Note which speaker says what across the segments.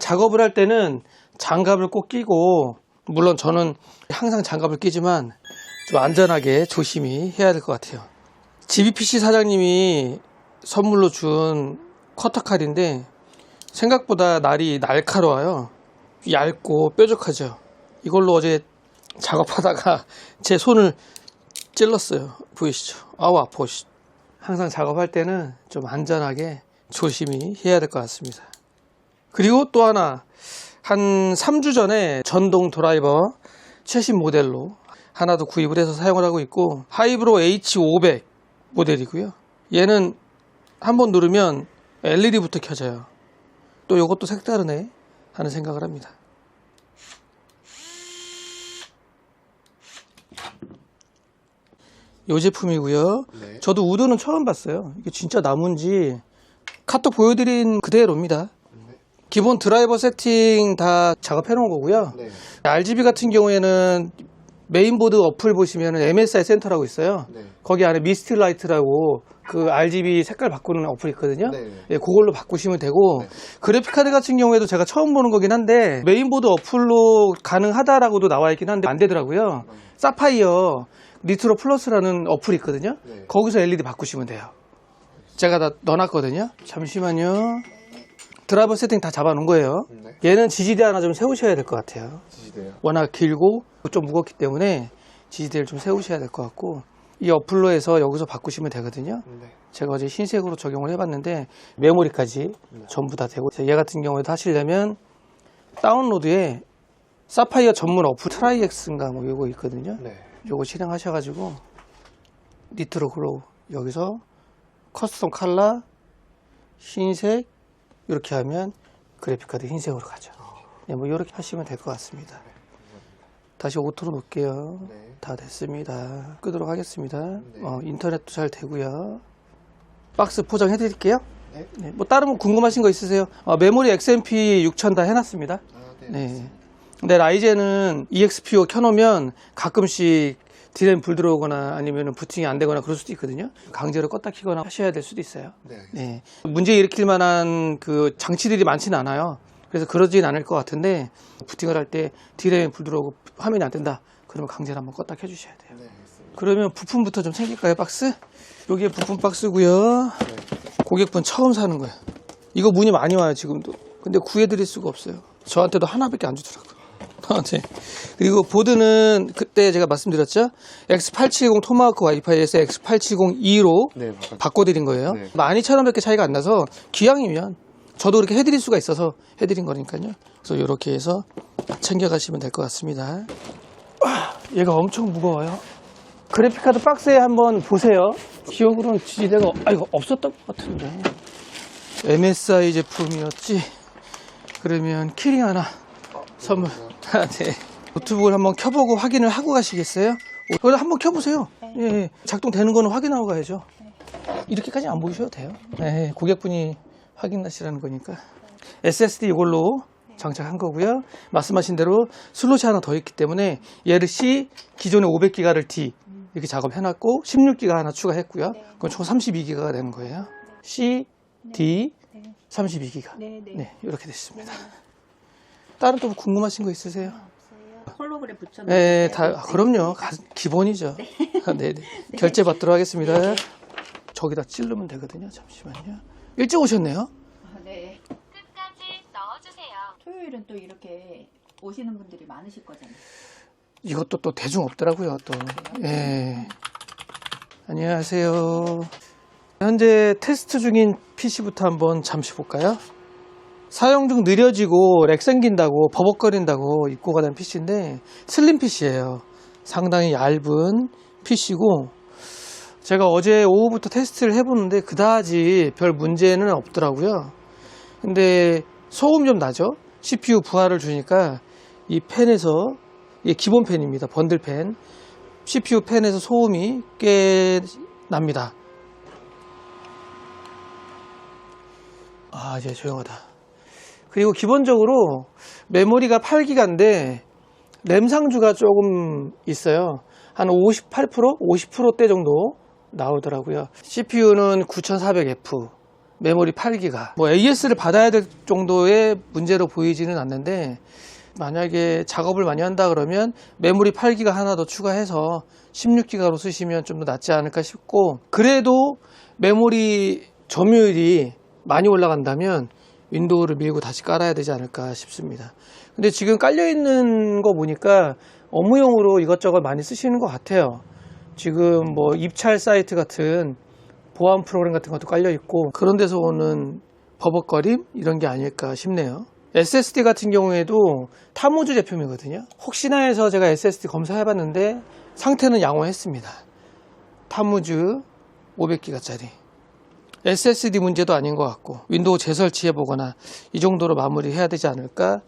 Speaker 1: 작업을 할 때는 장갑을 꼭 끼고, 물론 저는 항상 장갑을 끼지만 좀 안전하게 조심히 해야 될 것 같아요. GBPC 사장님이 선물로 준 커터칼인데 생각보다 날이 날카로워요. 얇고 뾰족하죠. 이걸로 어제 작업하다가 제 손을 찔렀어요. 보이시죠? 아우 아파. 항상 작업할 때는 좀 안전하게 조심히 해야 될 것 같습니다. 그리고 또 하나, 한 3주 전에 전동 드라이버 최신 모델로 하나 더 구입을 해서 사용을 하고 있고, 하이브로 H500 모델이고요. 얘는 한번 누르면 LED부터 켜져요. 또 이것도 색다르네 하는 생각을 합니다. 이 제품이고요. 네. 저도 우드는 처음 봤어요. 이게 진짜 나무인지 카톡 보여드린 그대로입니다. 네. 기본 드라이버 세팅 다 작업해 놓은 거고요. 네. RGB 같은 경우에는 메인보드 어플 보시면 MSI 센터라고 있어요. 네. 거기 안에 미스트 라이트라고 그 RGB 색깔 바꾸는 어플이 있거든요. 네. 네, 그걸로 바꾸시면 되고, 네. 그래픽카드 같은 경우에도 제가 처음 보는 거긴 한데 메인보드 어플로 가능하다라고도 나와 있긴 한데 안 되더라고요. 사파이어 니트로 플러스라는 어플이 있거든요. 네. 거기서 LED 바꾸시면 돼요. 제가 다 넣어놨거든요. 잠시만요. 드라이버 세팅 다 잡아놓은 거예요. 네. 얘는 지지대 하나 좀 세우셔야 될 것 같아요. 지지대요? 워낙 길고 좀 무겁기 때문에 지지대를 좀 세우셔야 될 것 같고, 이 어플로 해서 여기서 바꾸시면 되거든요. 네. 제가 어제 흰색으로 적용을 해봤는데 메모리까지 네. 전부 다 되고, 얘 같은 경우에도 하시려면 다운로드에 사파이어 전문 어플 트라이엑스인가 뭐 요거 있거든요. 네. 요거 실행하셔가지고 니트로 글로우 여기서 커스텀 컬러 흰색 이렇게 하면 그래픽카드 흰색으로 가죠. 네, 뭐 이렇게 하시면 될 것 같습니다. 네, 다시 오토로 놓을게요. 네. 다 됐습니다. 끄도록 하겠습니다. 네. 인터넷도 잘 되고요. 박스 포장해 드릴게요. 네. 네, 뭐 다른 거 궁금하신 거 있으세요? 메모리 XMP 6000 다 해놨습니다. 네. 근데 라이젠은 EXPO 켜놓으면 가끔씩 디램 불 들어오거나 아니면 부팅이 안 되거나 그럴 수도 있거든요. 강제로 껐다 키거나 하셔야 될 수도 있어요. 네. 네. 문제 일으킬 만한 그 장치들이 많지는 않아요. 그래서 그러진 않을 것 같은데, 부팅을 할 때 디램 불 들어오고 화면이 안 뜬다 그러면 강제로 한번 껐다 켜주셔야 돼요. 네, 그러면 부품부터 좀 챙길까요? 박스? 여기에 부품 박스고요. 네. 고객분 처음 사는 거예요. 이거 문의 많이 와요 지금도. 근데 구해드릴 수가 없어요. 저한테도 하나밖에 안 주더라고요. 네. 그리고 보드는 그때 제가 말씀드렸죠. X870 토마호크 와이파이에서 X870E로 네, 바꿔드린 거예요. 네. 12,000원밖에 차이가 안 나서 기왕이면 저도 그렇게 해드릴 수가 있어서 해드린 거니까요. 그래서 이렇게 해서 챙겨가시면 될 것 같습니다. 얘가 엄청 무거워요. 그래픽카드 박스에 한번 보세요. 기억으로는 지지대가 없었던 것 같은데 MSI 제품이었지. 그러면 키링 하나 선물. 네. 노트북을 한번 켜보고 확인을 하고 가시겠어요? 한번 켜보세요. 예, 작동되는 거는 확인하고 가야죠. 이렇게까지 안 보이셔도 돼요. 네, 고객분이 확인하시라는 거니까. SSD 이걸로 장착한 거고요. 말씀하신 대로 슬롯이 하나 더 있기 때문에 얘를 C, 기존의 500기가를 D 이렇게 작업해놨고 16기가 하나 추가했고요. 그건 총 32기가가 되는 거예요. C, D, 32기가. 네, 이렇게 됐습니다. 다른 또 궁금하신 거 있으세요?
Speaker 2: 없어요. 홀로그램 붙여놓은
Speaker 1: 네, 그럼요. 기본이죠. 네. 네. 결제 받도록 하겠습니다. 네. 저기다 찌르면 되거든요. 잠시만요. 일찍 오셨네요.
Speaker 2: 네. 끝까지 넣어주세요. 토요일은 또 이렇게 오시는 분들이 많으실 거잖아요.
Speaker 1: 이것도 또 대중 없더라고요. 또. 예. 안녕하세요. 현재 테스트 중인 PC부터 한번 잠시 볼까요? 사용 중 느려지고 렉 생긴다고 버벅거린다고 입고가 된 PC인데 슬림 PC예요. 상당히 얇은 PC고, 제가 어제 오후부터 테스트를 해보는데 그다지 별 문제는 없더라고요. 근데 소음 좀 나죠. CPU 부하를 주니까 이 팬에서, 이게 기본 팬입니다. 번들 팬. CPU 팬에서 소음이 꽤 납니다. 이제 조용하다. 그리고 기본적으로 메모리가 8기가인데 램 상주가 조금 있어요. 한 58%, 50%대 정도 나오더라고요. CPU는 9400F, 메모리 8기가. 뭐 AS를 받아야 될 정도의 문제로 보이지는 않는데 만약에 작업을 많이 한다 그러면 메모리 8기가 하나 더 추가해서 16기가로 쓰시면 좀 더 낫지 않을까 싶고, 그래도 메모리 점유율이 많이 올라간다면 윈도우를 밀고 다시 깔아야 되지 않을까 싶습니다. 근데 지금 깔려있는 거 보니까 업무용으로 이것저것 많이 쓰시는 것 같아요. 지금 뭐 입찰 사이트 같은 보안 프로그램 같은 것도 깔려있고, 그런 데서 오는 버벅거림? 이런 게 아닐까 싶네요. SSD 같은 경우에도 타무즈 제품이거든요. 혹시나 해서 제가 SSD 검사해봤는데 상태는 양호했습니다. 타무즈 500기가짜리. SSD 문제도 아닌 것 같고 윈도우 재설치해보거나 이 정도로 마무리해야 되지 않을까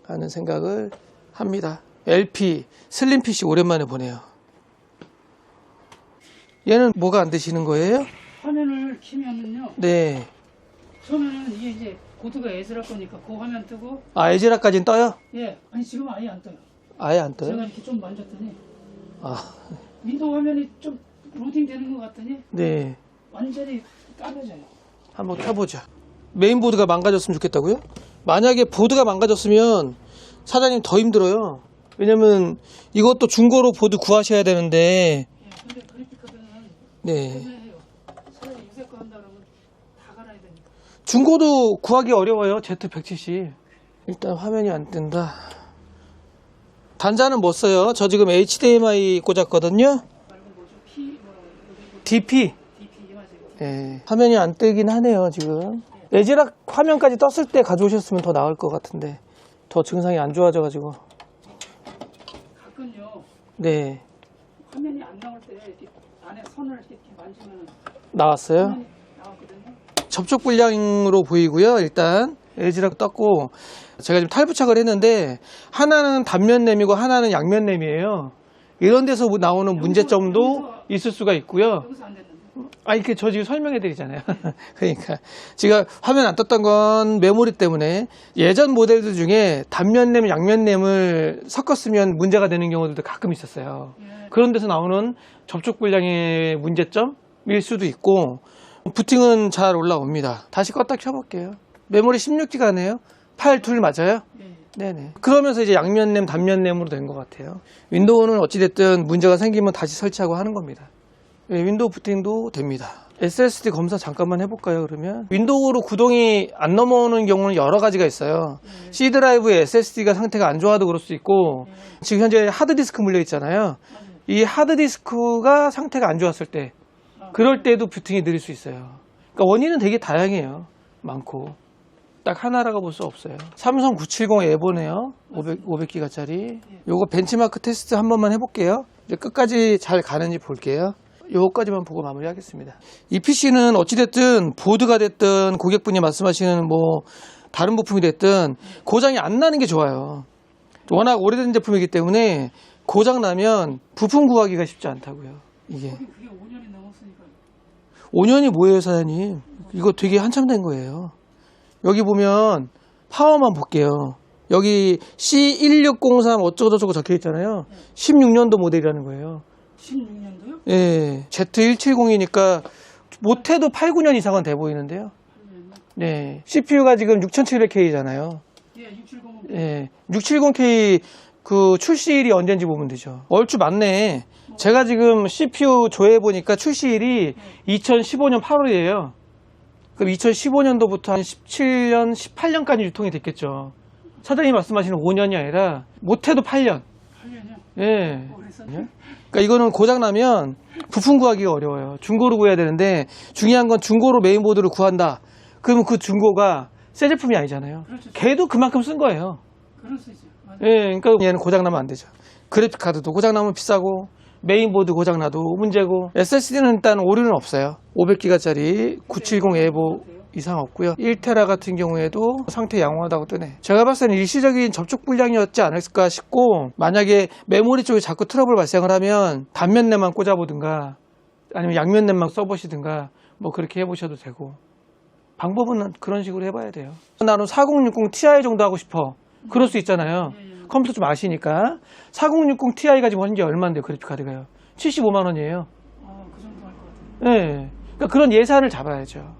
Speaker 1: 하는 생각을 합니다. LP, 슬림 PC 오랜만에 보네요. 얘는 뭐가 안 되시는 거예요?
Speaker 3: 화면을 키면은요.
Speaker 1: 네.
Speaker 3: 처음에는 이게 이제 보드가 에즈라 거니까 그 화면 뜨고.
Speaker 1: 아, 에즈라까지는 떠요?
Speaker 3: 예. 아니 지금 아예 안 떠요.
Speaker 1: 아예 안 떠요?
Speaker 3: 제가 이렇게 좀 만졌더니
Speaker 1: 아,
Speaker 3: 윈도우 화면이 좀 로딩 되는 것 같더니
Speaker 1: 네.
Speaker 3: 완전히 까매져요.
Speaker 1: 한번 켜보자. 메인보드가 망가졌으면 좋겠다고요? 만약에 보드가 망가졌으면 사장님 더 힘들어요. 왜냐면 이것도 중고로 보드 구하셔야 되는데.
Speaker 3: 예. 근데 그래픽카드는
Speaker 1: 네.
Speaker 3: 해요. 차라리 요새 거 한다 그러면 다 갈아야 되니까.
Speaker 1: 중고도 구하기 어려워요. Z170. 일단 화면이 안 뜬다. 단자는 뭐 써요? 저 지금 HDMI 꽂았거든요.
Speaker 3: 말고 뭐죠? P 뭐라고
Speaker 1: DP.
Speaker 3: DP 맞아요.
Speaker 1: 예. 화면이 안 뜨긴 하네요, 지금. 에즈락 화면까지 떴을 때 가져오셨으면 더 나을 것 같은데. 더 증상이 안 좋아져가지고.
Speaker 3: 가끔요.
Speaker 1: 네.
Speaker 3: 화면이 안 나올 때 이렇게 안에 선을 이렇게 만지면
Speaker 1: 나왔어요?
Speaker 3: 화면이 나오거든요.
Speaker 1: 접촉 불량으로 보이고요. 일단 에즈락 떴고, 제가 지금 탈부착을 했는데 하나는 단면램이고 하나는 양면램이에요. 이런 데서 나오는 문제점도 있을 수가 있고요.
Speaker 3: 여기서 안 됐는데.
Speaker 1: 아, 이렇게 저 지금 설명해 드리잖아요. 그러니까 제가 화면 안 떴던 건 메모리 때문에, 예전 모델들 중에 단면램, 양면램을 섞었으면 문제가 되는 경우들도 가끔 있었어요. 그런 데서 나오는 접촉 불량의 문제점일 수도 있고, 부팅은 잘 올라옵니다. 다시 껐다 켜볼게요. 메모리 16기가네요. 파일 둘 맞아요?
Speaker 3: 네.
Speaker 1: 네네. 그러면서 이제 양면램, 단면램으로 된 것 같아요. 윈도우는 어찌됐든 문제가 생기면 다시 설치하고 하는 겁니다. 네, 윈도우 부팅도 됩니다. SSD 검사 잠깐만 해볼까요, 그러면? 윈도우로 구동이 안 넘어오는 경우는 여러 가지가 있어요. C 드라이브의 SSD가 상태가 안 좋아도 그럴 수 있고, 지금 현재 하드디스크 물려 있잖아요. 이 하드디스크가 상태가 안 좋았을 때, 그럴 때도 부팅이 느릴 수 있어요. 그러니까 원인은 되게 다양해요. 많고. 딱 하나라고 볼 수 없어요. 삼성 970 에보네요. 500기가짜리. 요거 벤치마크 테스트 한 번만 해볼게요. 이제 끝까지 잘 가는지 볼게요. 요거까지만 보고 마무리하겠습니다. 이 PC는 어찌됐든 보드가 됐든 고객분이 말씀하시는 뭐 다른 부품이 됐든 고장이 안 나는 게 좋아요. 워낙 오래된 제품이기 때문에 고장 나면 부품 구하기가 쉽지 않다고요. 이게.
Speaker 3: 그게 5년이 넘었으니까.
Speaker 1: 5년이 뭐예요, 사장님? 이거 되게 한참 된 거예요. 여기 보면 파워만 볼게요. 여기 C1603 어쩌고저쩌고 적혀 있잖아요. 16년도 모델이라는 거예요.
Speaker 3: 16년도요?
Speaker 1: 예, Z170이니까 못해도 8, 9년 이상은 돼 보이는데요. 네, CPU가 지금 6700K잖아요.
Speaker 3: 예, 670.
Speaker 1: 예, 670K 그 출시일이 언제인지 보면 되죠. 얼추 맞네. 제가 지금 CPU 조회해 보니까 출시일이 2015년 8월이에요. 그럼 2015년도부터 한 17년, 18년까지 유통이 됐겠죠. 사장님 말씀하시는 5년이 아니라 못해도 8년.
Speaker 3: 8년이요?
Speaker 1: 예.
Speaker 3: 그랬었죠?
Speaker 1: 그러니까 이거는 고장 나면 부품 구하기가 어려워요. 중고로 구해야 되는데, 중요한 건 중고로 메인보드를 구한다. 그러면 그 중고가 새 제품이 아니잖아요.
Speaker 3: 그렇죠.
Speaker 1: 걔도 그만큼 쓴 거예요.
Speaker 3: 그럴 수 있어요. 맞아요.
Speaker 1: 예, 그러니까 얘는 고장 나면 안 되죠. 그래픽 카드도 고장 나면 비싸고, 메인보드 고장 나도 문제고. SSD는 일단 오류는 없어요. 500기가짜리 970 에보 이상 없고요. 1테라 같은 경우에도 상태 양호하다고 뜨네. 제가 봤을 때는 일시적인 접촉 불량이었지 않을까 싶고, 만약에 메모리 쪽에 자꾸 트러블 발생을 하면 단면램만 꽂아보든가 아니면 양면램만 써보시든가 뭐 그렇게 해보셔도 되고, 방법은 그런 식으로 해봐야 돼요. 나는 4060 Ti 정도 하고 싶어. 그럴 수 있잖아요. 컴퓨터 좀 아시니까. 4060 Ti가 지금 현재 얼마인데요, 그래픽카드가요? 75만 원이에요.
Speaker 3: 그 정도 할 것 같아요.
Speaker 1: 네. 그러니까 그런 예산을 잡아야죠.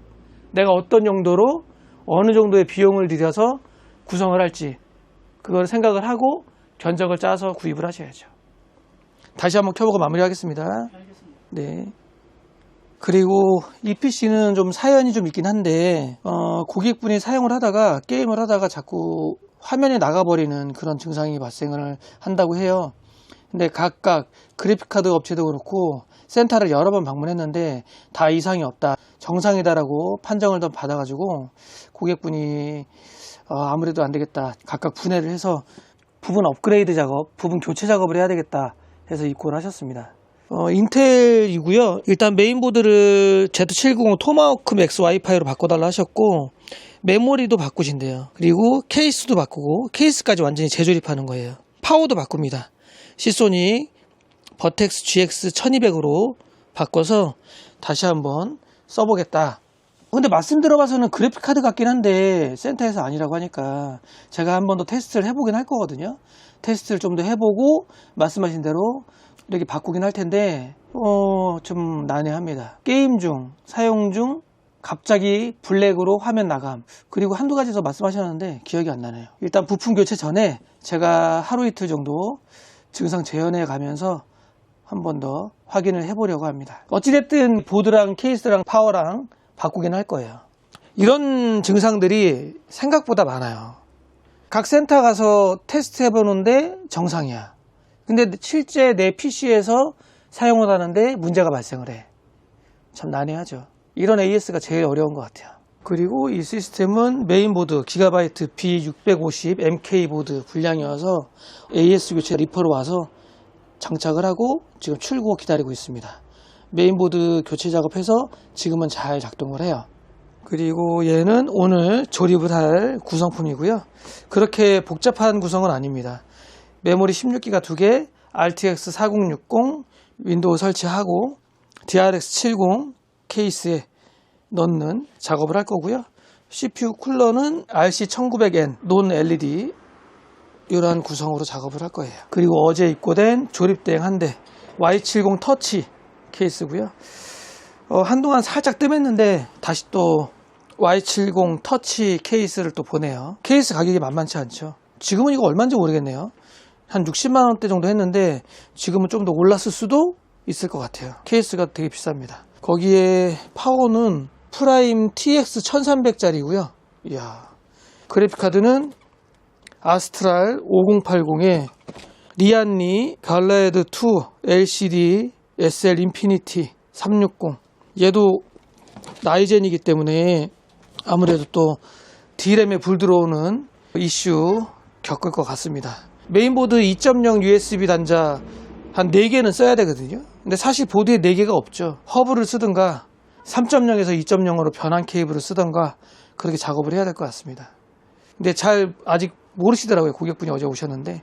Speaker 1: 내가 어떤 용도로 어느 정도의 비용을 들여서 구성을 할지 그걸 생각을 하고 견적을 짜서 구입을 하셔야죠. 다시 한번 켜보고 마무리하겠습니다.
Speaker 3: 알겠습니다.
Speaker 1: 네. 그리고 이 PC는 좀 사연이 좀 있긴 한데 고객분이 사용을 하다가 게임을 하다가 자꾸 화면이 나가버리는 그런 증상이 발생을 한다고 해요. 근데 각각 그래픽카드 업체도 그렇고 센터를 여러 번 방문했는데 다 이상이 없다, 정상이다라고 판정을 좀 받아가지고 고객분이 아무래도 안 되겠다, 각각 분해를 해서 부분 업그레이드 작업, 부분 교체 작업을 해야 되겠다 해서 입고를 하셨습니다. 인텔이고요. 일단 메인보드를 Z790 토마호크 맥스 와이파이로 바꿔달라 하셨고 메모리도 바꾸신대요. 그리고 케이스도 바꾸고 케이스까지 완전히 재조립하는 거예요. 파워도 바꿉니다. 시소닉 버텍스 GX 1200으로 바꿔서 다시 한번 써보겠다. 근데 말씀 들어봐서는 그래픽카드 같긴 한데 센터에서 아니라고 하니까 제가 한 번 더 테스트를 해보긴 할 거거든요. 테스트를 좀 더 해보고 말씀하신 대로 이렇게 바꾸긴 할 텐데 좀 난해합니다. 게임 중, 사용 중 갑자기 블랙으로 화면 나감, 그리고 한두 가지 더 말씀하셨는데 기억이 안 나네요. 일단 부품 교체 전에 제가 하루 이틀 정도 증상 재현해 가면서 한 번 더 확인을 해보려고 합니다. 어찌됐든 보드랑 케이스랑 파워랑 바꾸긴 할 거예요. 이런 증상들이 생각보다 많아요. 각 센터 가서 테스트 해보는데 정상이야. 근데 실제 내 PC에서 사용을 하는데 문제가 발생을 해. 참 난해하죠. 이런 AS가 제일 어려운 것 같아요. 그리고 이 시스템은 메인보드 기가바이트 B650 MK 보드 분량이어서 AS 교체 리퍼로 와서 장착을 하고 지금 출고 기다리고 있습니다. 메인보드 교체 작업해서 지금은 잘 작동을 해요. 그리고 얘는 오늘 조립을 할 구성품이고요. 그렇게 복잡한 구성은 아닙니다. 메모리 16기가 2개, RTX 4060 윈도우 설치하고 DRX 70 케이스에 넣는 작업을 할 거고요. CPU 쿨러는 RC1900N 논 LED 이런 구성으로 작업을 할 거예요. 그리고 어제 입고된 조립대행 한 대 Y70 터치 케이스고요. 한동안 살짝 뜸했는데 다시 또 Y70 터치 케이스를 또 보내요. 케이스 가격이 만만치 않죠. 지금은 이거 얼마인지 모르겠네요. 한 60만 원대 정도 했는데 지금은 좀 더 올랐을 수도 있을 것 같아요. 케이스가 되게 비쌉니다. 거기에 파워는 프라임 TX 1300짜리고요. 이야. 그래픽카드는 아스트랄 5080에 리안리 갈라헤드 2 LCD SL 인피니티 360. 얘도 라이젠이기 때문에 아무래도 또 D램에 불 들어오는 이슈 겪을 것 같습니다. 메인보드 2.0 USB 단자 한 4개는 써야 되거든요. 근데 사실 보드에 4개가 없죠. 허브를 쓰든가 3.0에서 2.0으로 변환 케이블을 쓰든가 그렇게 작업을 해야 될 것 같습니다. 근데 잘 아직 모르시더라고요. 고객분이 어제 오셨는데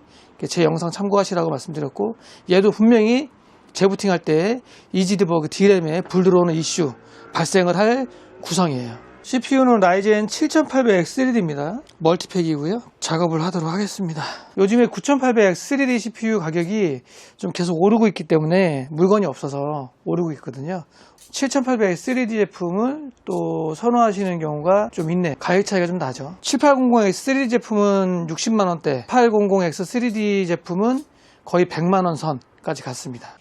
Speaker 1: 제 영상 참고하시라고 말씀드렸고, 얘도 분명히 재부팅할 때 이지드버그 D램에 불 들어오는 이슈 발생을 할 구성이에요. CPU는 라이젠 7800X3D입니다. 멀티팩이고요. 작업을 하도록 하겠습니다. 요즘에 9800X3D CPU 가격이 좀 계속 오르고 있기 때문에 물건이 없어서 오르고 있거든요. 7800X3D 제품을 또 선호하시는 경우가 좀 있네. 가격 차이가 좀 나죠. 7800X3D 제품은 60만원대, 800X3D 제품은 거의 100만원 선까지 갔습니다.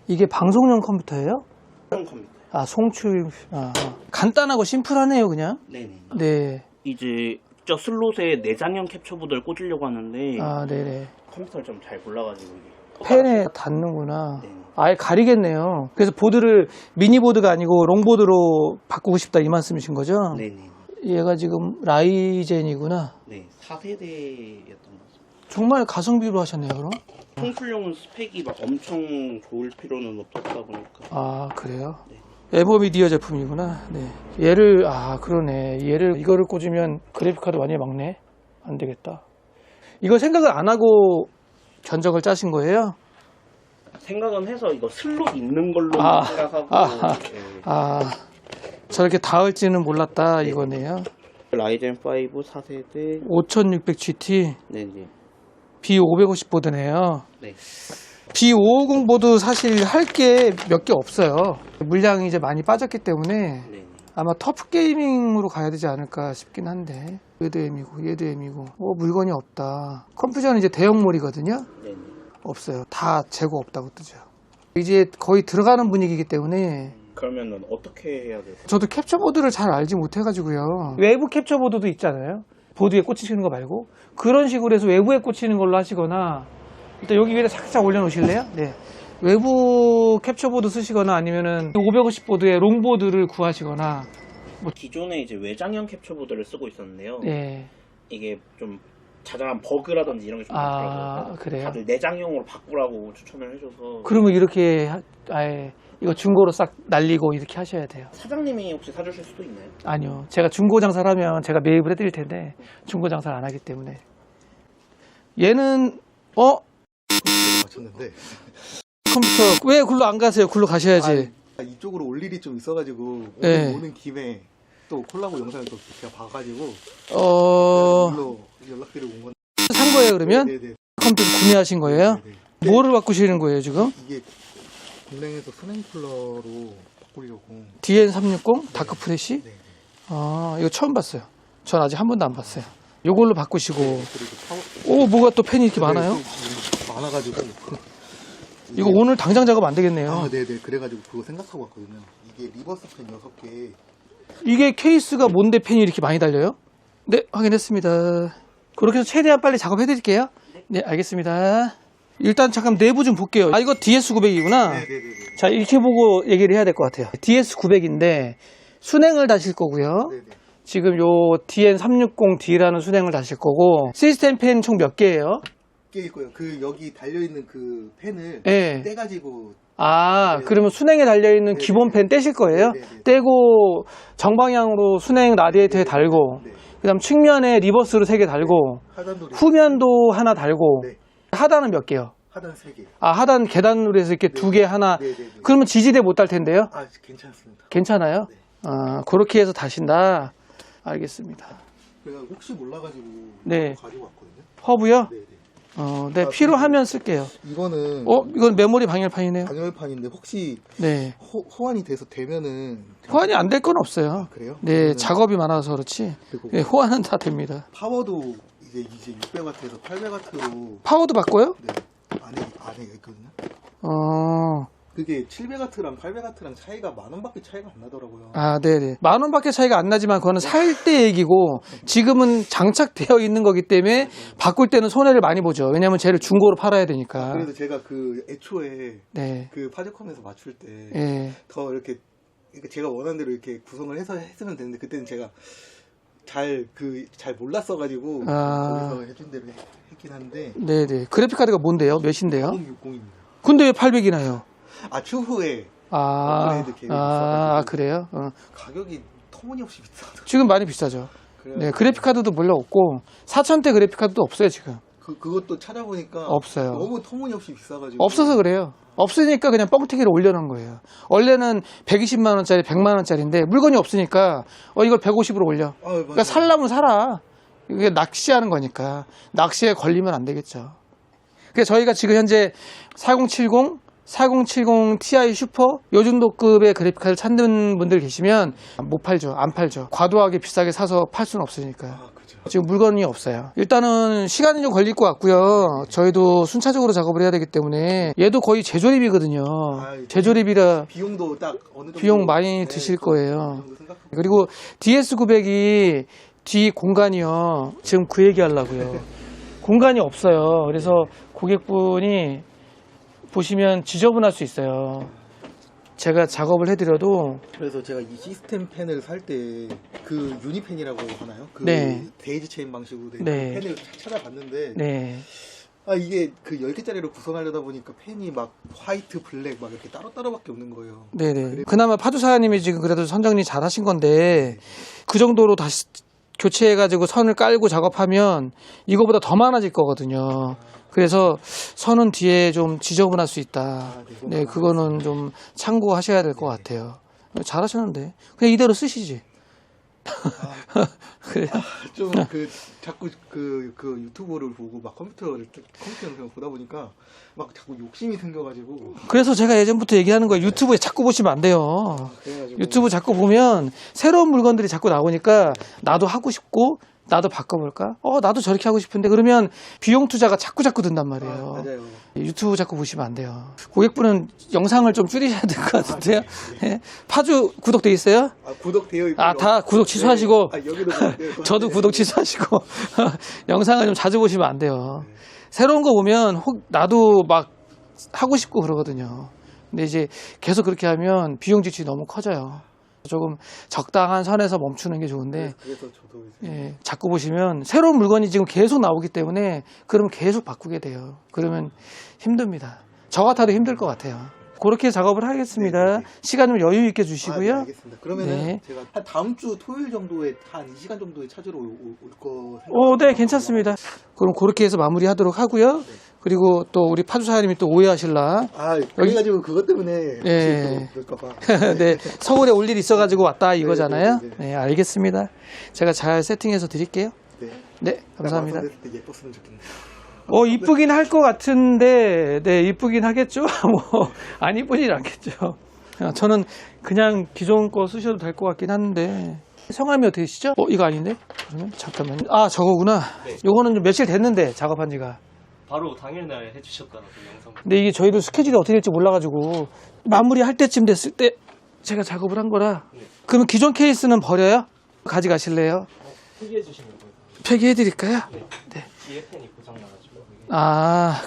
Speaker 1: 이게 방송용 컴퓨터예요?
Speaker 4: 컴퓨터.
Speaker 1: 송출. 간단하고 심플하네요, 그냥.
Speaker 4: 네네.
Speaker 1: 네.
Speaker 4: 이제 저 슬롯에 내장형 캡처보드를 꽂으려고 하는데
Speaker 1: 네네.
Speaker 4: 컴퓨터를 좀 잘 몰라가지고 이게
Speaker 1: 펜에 닿는구나.
Speaker 4: 네.
Speaker 1: 아예 가리겠네요. 그래서 보드를 미니보드가 아니고 롱보드로 바꾸고 싶다 이 말씀이신 거죠?
Speaker 4: 네네.
Speaker 1: 얘가 지금 라이젠이구나.
Speaker 4: 네, 4세대였던 것 같습니다.
Speaker 1: 정말 가성비로 하셨네요, 그럼?
Speaker 4: 통술용은 스펙이 막 엄청 좋을 필요는 없었다 보니까.
Speaker 1: 그래요?
Speaker 4: 네.
Speaker 1: 에버미디어 제품이구나. 네. 얘를, 그러네. 이거를 꽂으면 그래픽카드 완전히 막네. 안 되겠다. 이거 생각을 안 하고 견적을 짜신 거예요?
Speaker 4: 생각은 해서 이거 슬롯 있는 걸로 생각하고 네.
Speaker 1: 저렇게 닿을지는 몰랐다 이거네요.
Speaker 4: 라이젠 5 4세대
Speaker 1: 5600GT
Speaker 4: 네네.
Speaker 1: B550 보드네요.
Speaker 4: 네.
Speaker 1: B550 보드 사실 할 게 몇 개 없어요. 물량이 이제 많이 빠졌기 때문에
Speaker 4: 네.
Speaker 1: 아마 터프 게이밍으로 가야 되지 않을까 싶긴 한데 얘도 M이고 얘도 M이고 물건이 없다. 컴퓨터는 이제 대형몰이거든요.
Speaker 4: 네네.
Speaker 1: 없어요. 다 재고 없다고 뜨죠. 이제 거의 들어가는 분위기이기 때문에
Speaker 4: 그러면은 어떻게 해야 돼요?
Speaker 1: 저도 캡처보드를 잘 알지 못해가지고요. 외부 캡처보드도 있잖아요. 보드에 꽂히시는 거 말고 그런 식으로 해서 외부에 꽂히는 걸로 하시거나 일단 여기 위에다 살짝 올려놓으실래요? 네. 외부 캡처보드 쓰시거나 아니면은 550보드의 롱보드를 구하시거나
Speaker 4: 기존에 이제 외장형 캡처보드를 쓰고 있었는데요.
Speaker 1: 네.
Speaker 4: 이게 좀 자잘한 버그라든지 이런 게 좀 많더라고요.
Speaker 1: 그래요?
Speaker 4: 다들 내장형으로 바꾸라고 추천을 해줘서.
Speaker 1: 그러면 이렇게 아예 이거 중고로 싹 날리고 이렇게 하셔야 돼요.
Speaker 4: 사장님이 혹시 사주실 수도 있나요?
Speaker 1: 아니요. 제가 중고 장사를 하면 제가 매입을 해드릴 텐데 중고 장사를 안 하기 때문에 얘는
Speaker 5: 맞췄는데
Speaker 1: 컴퓨터 왜 굴러 안 가세요? 굴러 가셔야지.
Speaker 5: 이쪽으로 올 일이 좀 있어가지고
Speaker 1: 네.
Speaker 5: 오는 김에 또 콜라보 영상을 또 제가 봐가지고 물로 연락드리고 온 건데
Speaker 1: 산 거예요 그러면?
Speaker 5: 네네.
Speaker 1: 컴퓨터 구매하신 거예요?
Speaker 5: 네네.
Speaker 1: 뭐를 바꾸시는 거예요 지금?
Speaker 5: 이게 공랭에서 순행 쿨러로 바꾸려고.
Speaker 1: DN360 다크 프레시?
Speaker 5: 네.
Speaker 1: 이거 처음 봤어요. 전 아직 한 번도 안 봤어요. 요걸로 바꾸시고.
Speaker 5: 그리고 파워
Speaker 1: 뭐가 또 펜이 이렇게 많아요?
Speaker 5: 많아가지고.
Speaker 1: 이거 오늘 당장 작업 안 되겠네요.
Speaker 5: 네네. 그래가지고 그거 생각하고 왔거든요. 이게 리버스 펜 6개.
Speaker 1: 이게 케이스가 뭔데 펜이 이렇게 많이 달려요? 네, 확인했습니다. 그렇게 해서 최대한 빨리 작업해 드릴게요. 네, 알겠습니다. 일단 잠깐 내부 좀 볼게요. 이거 DS900이구나.
Speaker 5: 네네네.
Speaker 1: 자, 이렇게 보고 얘기를 해야 될 것 같아요. DS900인데 순행을 다실 거고요.
Speaker 5: 네네.
Speaker 1: 지금 요 DN360D라는 순행을 다실 거고 시스템 펜 총 몇 개예요?
Speaker 5: 꽤 있고요. 그 여기 달려 있는 그 펜을
Speaker 1: 네.
Speaker 5: 떼가지고.
Speaker 1: 그러면 순행에 달려있는
Speaker 5: 네네.
Speaker 1: 기본 펜 떼실 거예요?
Speaker 5: 네네.
Speaker 1: 떼고 정방향으로 순행 라디에이터에 달고
Speaker 5: 네.
Speaker 1: 그 다음 측면에 리버스로 3개 달고
Speaker 5: 하단도
Speaker 1: 후면도 하나 달고
Speaker 5: 네.
Speaker 1: 하단은 몇 개요?
Speaker 5: 하단 3개.
Speaker 1: 하단 계단으로 해서 이렇게 2개 하나.
Speaker 5: 네네네.
Speaker 1: 그러면 지지대 못 달 텐데요?
Speaker 5: 괜찮습니다.
Speaker 1: 괜찮아요?
Speaker 5: 네.
Speaker 1: 그렇게 해서 다신다. 알겠습니다.
Speaker 5: 제가 혹시 몰라가지고
Speaker 1: 네.
Speaker 5: 가지고 왔거든요.
Speaker 1: 허브요?
Speaker 5: 네네.
Speaker 1: 네, 필요하면 쓸게요.
Speaker 5: 이거는
Speaker 1: 이건 메모리 방열판이네요.
Speaker 5: 방열판인데 혹시
Speaker 1: 네.
Speaker 5: 호환이 돼서 되면은
Speaker 1: 호환이 안 될 건 없어요.
Speaker 5: 그래요?
Speaker 1: 네,
Speaker 5: 그러면은
Speaker 1: 작업이 많아서 그렇지.
Speaker 5: 그리고
Speaker 1: 네, 호환은 다 됩니다.
Speaker 5: 파워도 이제 600W에서 800W로
Speaker 1: 파워도 바꿔요?
Speaker 5: 네, 안에 있거든요. 그게 700W랑 800W랑 차이가 10,000원밖에 차이가 안 나더라고요.
Speaker 1: 네네. 10,000원밖에 차이가 안 나지만 그거는 살 때 얘기고 지금은 장착되어 있는 거기 때문에 바꿀 때는 손해를 많이 보죠. 왜냐면 쟤를 중고로 팔아야 되니까.
Speaker 5: 그래서 제가 그 애초에
Speaker 1: 네.
Speaker 5: 그 파제컴에서 맞출 때 더
Speaker 1: 예.
Speaker 5: 이렇게 제가 원하는 대로 이렇게 구성을 해서 했으면 되는데 그때는 제가 잘 몰랐어가지고 거기서 해준 대로 했긴 한데.
Speaker 1: 네네. 그래픽 카드가 뭔데요? 몇인데요?
Speaker 5: 4060입니다.
Speaker 1: 근데 왜 800이나요?
Speaker 5: 추후에 업그레이드 계획이 있어가지고
Speaker 1: 그래요?
Speaker 5: 가격이 터무니없이 비싸더라고요.
Speaker 1: 지금 많이 비싸죠. 네, 그래픽 카드도 물론 없고 4,000대 그래픽 카드도 없어요 지금.
Speaker 5: 그것도 찾아보니까
Speaker 1: 없어요.
Speaker 5: 너무 터무니없이 비싸가지고.
Speaker 1: 없어서 그래요. 없으니까 그냥 뻥튀기를 올려놓은 거예요. 원래는 120만 원짜리, 100만 원짜리인데 물건이 없으니까 이걸 150으로 올려. 그러니까 살려면 사라. 이게 낚시하는 거니까 낚시에 걸리면 안 되겠죠. 그래서 저희가 지금 현재 4070 Ti 슈퍼 요 정도급의 그래픽카드를 찾는 분들 계시면 못 팔죠. 안 팔죠. 과도하게 비싸게 사서 팔 수는 없으니까요.
Speaker 5: 그죠.
Speaker 1: 지금 물건이 없어요. 일단은 시간이 좀 걸릴 것 같고요. 저희도 순차적으로 작업을 해야 되기 때문에 얘도 거의 재조립이거든요. 재조립이라
Speaker 5: 비용도 딱 어느 정도
Speaker 1: 비용 많이 드실 거예요.
Speaker 5: 그 정도 생각하고.
Speaker 1: 그리고 DS900이 뒤 공간이요. 지금 그 얘기 하려고요. 공간이 없어요. 그래서 고객분이 보시면 지저분할 수 있어요. 제가 작업을 해드려도.
Speaker 5: 그래서 제가 이 시스템 펜을 살 때 그 유니펜이라고 하나요? 그
Speaker 1: 네.
Speaker 5: 데이지 체인 방식으로 된
Speaker 1: 네.
Speaker 5: 펜을 찾아봤는데
Speaker 1: 네.
Speaker 5: 이게 그 10개짜리로 구성하려다 보니까 펜이 막 화이트, 블랙 막 이렇게 따로따로밖에 없는 거예요.
Speaker 1: 네네. 그나마 파주사장님이 지금 그래도 선정리 잘 하신 건데 그 정도로 다시 교체해가지고 선을 깔고 작업하면 이거보다 더 많아질 거거든요. 그래서 선은 뒤에 좀 지저분할 수 있다. 네, 그거는 좀 참고하셔야 될 것 같아요. 잘하시는데 그냥 이대로 쓰시지. 그래요?
Speaker 5: 좀 자꾸 그 유튜브를 보고 막 컴퓨터를 그냥 보다 보니까 막 자꾸 욕심이 생겨가지고.
Speaker 1: 그래서 제가 예전부터 얘기하는 거예요. 유튜브에 자꾸 보시면 안 돼요.
Speaker 5: 그래가지고.
Speaker 1: 유튜브 자꾸 보면 새로운 물건들이 자꾸 나오니까 나도 하고 싶고 나도 바꿔볼까? 나도 저렇게 하고 싶은데 그러면 비용 투자가 자꾸 든단 말이에요.
Speaker 5: 맞아요.
Speaker 1: 유튜브 자꾸 보시면 안 돼요. 고객분은 영상을 좀 줄이셔야 될 것 같은데요. 네. 파주 구독돼 있어요?
Speaker 5: 구독되어 있고.
Speaker 1: 다 구독 취소하시고.
Speaker 5: 네. 여기도
Speaker 1: 저도 구독 취소하시고. 영상을 좀 자주 보시면 안 돼요. 새로운 거 보면 나도 막 하고 싶고 그러거든요. 근데 이제 계속 그렇게 하면 비용 지출이 너무 커져요. 조금 적당한 선에서 멈추는 게 좋은데,
Speaker 5: 그래서 저도
Speaker 1: 예, 자꾸 보시면 새로운 물건이 지금 계속 나오기 때문에 그러면 계속 바꾸게 돼요. 그러면 힘듭니다. 저 같아도 힘들 것 같아요. 그렇게 작업을 하겠습니다. 시간 좀 여유 있게 주시고요.
Speaker 5: 네, 알겠습니다. 그러면은
Speaker 1: 네.
Speaker 5: 제가 한 다음 주 토요일 정도에 한 2시간 정도에 찾으러 올
Speaker 1: 네, 괜찮습니다. 그럼 그렇게 해서 마무리하도록 하고요. 그리고 또 우리 파주 사장님이 또 오해하실라.
Speaker 5: 그래가지고 그것 때문에
Speaker 1: 예.
Speaker 5: 그럴까봐.
Speaker 1: 네, 서울에 올 일 있어가지고 왔다 이거잖아요.
Speaker 5: 네.
Speaker 1: 네, 알겠습니다. 제가 잘 세팅해서 드릴게요. 네, 감사합니다.
Speaker 5: 때 예뻤으면 좋겠네요.
Speaker 1: 이쁘긴 할 것 같은데, 네, 이쁘긴 하겠죠? 안 이쁘진 않겠죠. 저는 그냥 기존 거 쓰셔도 될 것 같긴 한데. 성함이 어떻게 되시죠? 이거 아닌데? 그러면 잠깐만요. 저거구나.
Speaker 4: 네.
Speaker 1: 요거는 좀 며칠 됐는데, 작업한 지가.
Speaker 4: 바로 당일날 해주셨더라고요, 영상.
Speaker 1: 근데 이게 저희도 스케줄이 어떻게 될지 몰라가지고, 마무리할 때쯤 됐을 때, 제가 작업을 한 거라.
Speaker 4: 네.
Speaker 1: 그러면 기존 케이스는 버려요? 가져가실래요?
Speaker 4: 폐기해 주시면 돼요.
Speaker 1: 폐기해드릴까요?
Speaker 4: 네. 뒤에 펜이 고장나가지고.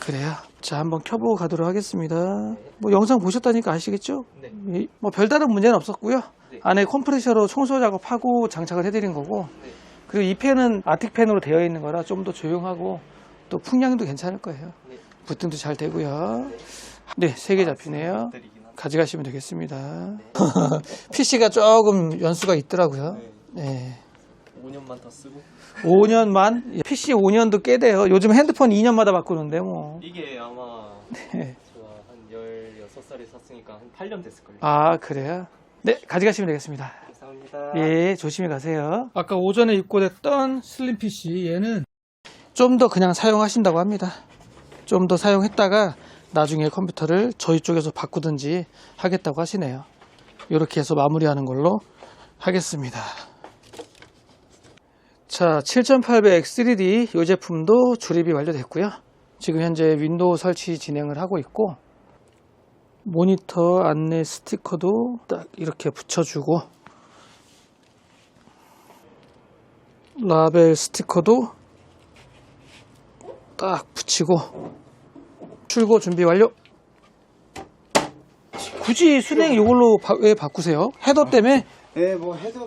Speaker 1: 그래요. 자, 한번 켜보고 가도록 하겠습니다. 영상 보셨다니까 아시겠죠?
Speaker 4: 네.
Speaker 1: 별다른 문제는 없었고요.
Speaker 4: 네.
Speaker 1: 안에 컴프레셔로 청소 작업하고 장착을 해드린 거고,
Speaker 4: 네.
Speaker 1: 그리고 이 펜은 아틱 펜으로 되어 있는 거라 좀 더 조용하고, 또 풍량도 괜찮을 거예요.
Speaker 4: 네.
Speaker 1: 부팅도 잘 되고요. 네, 3개 잡히네요. 가져가시면 되겠습니다. PC가 조금 연수가 있더라고요.
Speaker 4: 네.
Speaker 1: 네.
Speaker 4: 5년만 더 쓰고.
Speaker 1: 5년만? PC 5년도 꽤 돼요. 요즘 핸드폰 2년마다 바꾸는데 뭐.
Speaker 4: 이게 아마
Speaker 1: 네.
Speaker 4: 제가 한 16살에 샀으니까 한 8년 됐을걸요.
Speaker 1: 그래요? 네, 가져가시면 되겠습니다.
Speaker 4: 감사합니다.
Speaker 1: 예, 조심히 가세요. 아까 오전에 입고됐던 슬림 PC 얘는 좀 더 그냥 사용하신다고 합니다. 좀 더 사용했다가 나중에 컴퓨터를 저희 쪽에서 바꾸든지 하겠다고 하시네요. 이렇게 해서 마무리하는 걸로 하겠습니다. 자, 7800X3D 이 제품도 조립이 완료됐고요. 지금 현재 윈도우 설치 진행을 하고 있고, 모니터 안내 스티커도 딱 이렇게 붙여주고, 라벨 스티커도 딱 붙이고, 출고 준비 완료. 굳이 순행 이걸로 왜 바꾸세요? 헤더 때문에?
Speaker 5: 네, 헤드도